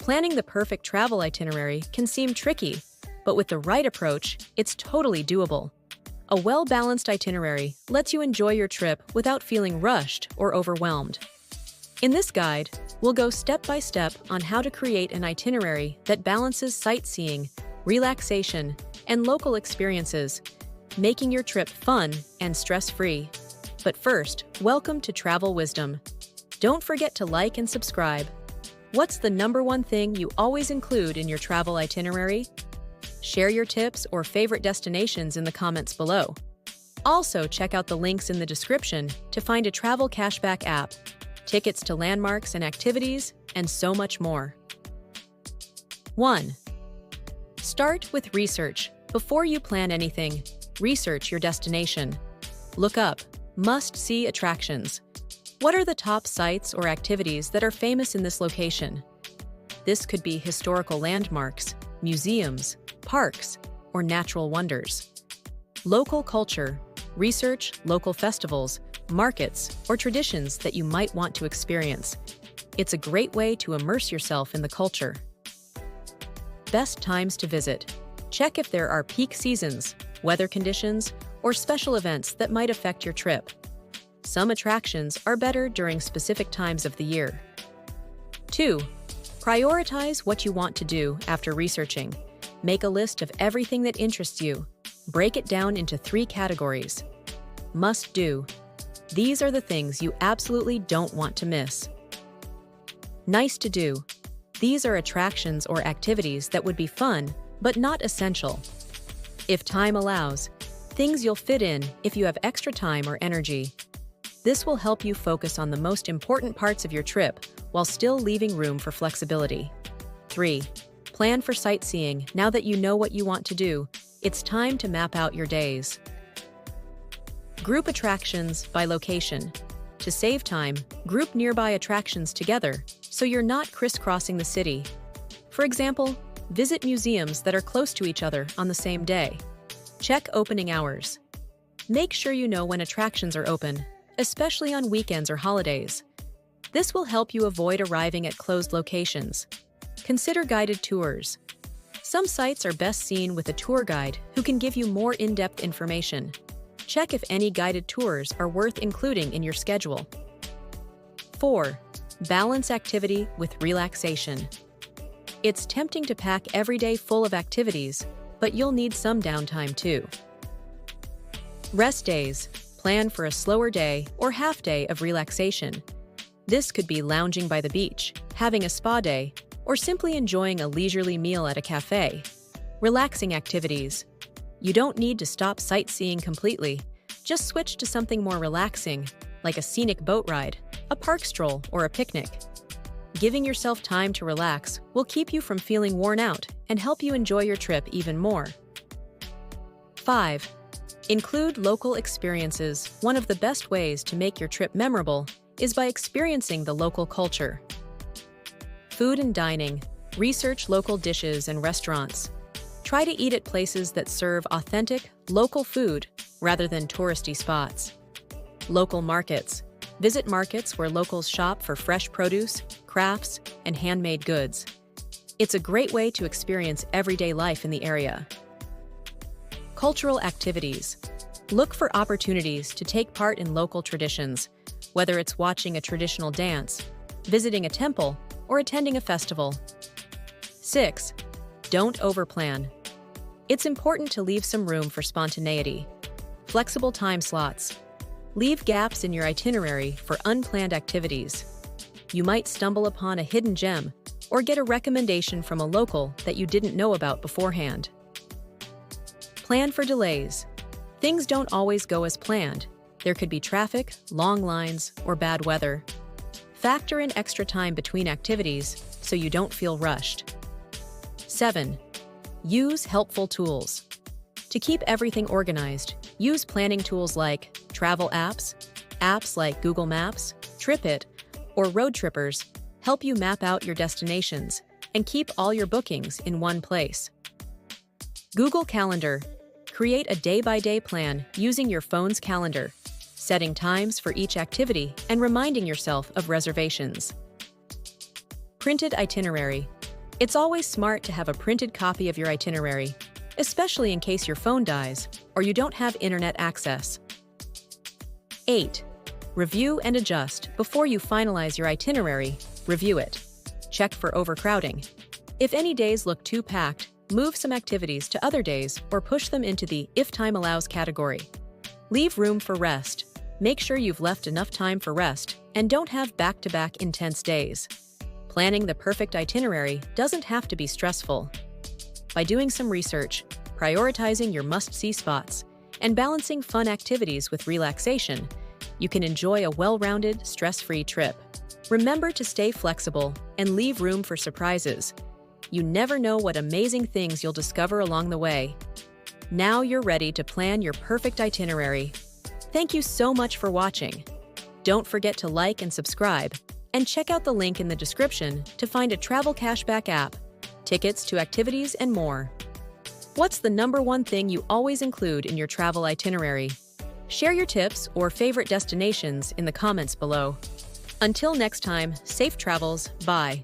Planning the perfect travel itinerary can seem tricky, but with the right approach, it's totally doable. A well-balanced itinerary lets you enjoy your trip without feeling rushed or overwhelmed. In this guide, we'll go step by step on how to create an itinerary that balances sightseeing, relaxation, and local experiences, making your trip fun and stress-free. But first, welcome to Travel Wisdom. Don't forget to like and subscribe. What's the number one thing you always include in your travel itinerary? Share your tips or favorite destinations in the comments below. Also, check out the links in the description to find a travel cashback app, tickets to landmarks and activities, and so much more. 1. Start with research. Before you plan anything, research your destination. Look up must-see attractions. What are the top sites or activities that are famous in this location? This could be historical landmarks, museums, parks, or natural wonders. Local culture. Research local festivals, markets, or traditions that you might want to experience. It's a great way to immerse yourself in the culture. Best times to visit. Check if there are peak seasons, weather conditions, or special events that might affect your trip. Some attractions are better during specific times of the year. 2. Prioritize what you want to do after researching. Make a list of everything that interests you. Break it down into 3 categories. Must do. These are the things you absolutely don't want to miss. Nice to do. These are attractions or activities that would be fun, but not essential. If time allows, things you'll fit in if you have extra time or energy. This will help you focus on the most important parts of your trip while still leaving room for flexibility. 3. Plan for sightseeing. Now that you know what you want to do, it's time to map out your days. Group attractions by location. To save time, group nearby attractions together so you're not crisscrossing the city. For example, visit museums that are close to each other on the same day. Check opening hours. Make sure you know when attractions are open, especially on weekends or holidays. This will help you avoid arriving at closed locations. Consider guided tours. Some sites are best seen with a tour guide who can give you more in-depth information. Check if any guided tours are worth including in your schedule. 4. Balance activity with relaxation. It's tempting to pack every day full of activities, but you'll need some downtime too. Rest days. Plan for a slower day or half day of relaxation. This could be lounging by the beach, having a spa day, or simply enjoying a leisurely meal at a cafe. Relaxing activities. You don't need to stop sightseeing completely. Just switch to something more relaxing, like a scenic boat ride, a park stroll, or a picnic. Giving yourself time to relax will keep you from feeling worn out and help you enjoy your trip even more. 5. Include local experiences. One of the best ways to make your trip memorable is by experiencing the local culture. Food and dining. Research local dishes and restaurants. Try to eat at places that serve authentic, local food rather than touristy spots. Local markets. Visit markets where locals shop for fresh produce, crafts, and handmade goods. It's a great way to experience everyday life in the area. Cultural activities. Look for opportunities to take part in local traditions, whether it's watching a traditional dance, visiting a temple, or attending a festival. 6. Don't overplan. It's important to leave some room for spontaneity. Flexible time slots. Leave gaps in your itinerary for unplanned activities. You might stumble upon a hidden gem or get a recommendation from a local that you didn't know about beforehand. Plan for delays. Things don't always go as planned. There could be traffic, long lines, or bad weather. Factor in extra time between activities so you don't feel rushed. 7. Use helpful tools. To keep everything organized, use planning tools like travel apps. Apps like Google Maps, TripIt, or Road Trippers help you map out your destinations and keep all your bookings in one place. Google Calendar. Create a day-by-day plan using your phone's calendar, setting times for each activity and reminding yourself of reservations. Printed itinerary. It's always smart to have a printed copy of your itinerary, especially in case your phone dies or you don't have internet access. 8. Review and adjust. Before you finalize your itinerary, review it. Check for overcrowding. If any days look too packed, move some activities to other days or push them into the "if time allows" category. Leave room for rest. Make sure you've left enough time for rest and don't have back-to-back intense days. Planning the perfect itinerary doesn't have to be stressful. By doing some research, prioritizing your must-see spots, and balancing fun activities with relaxation, you can enjoy a well-rounded, stress-free trip. Remember to stay flexible and leave room for surprises. You never know what amazing things you'll discover along the way. Now you're ready to plan your perfect itinerary. Thank you so much for watching. Don't forget to like and subscribe, and check out the link in the description to find a travel cashback app, tickets to activities, and more. What's the #1 thing you always include in your travel itinerary? Share your tips or favorite destinations in the comments below. Until next time, safe travels. Bye.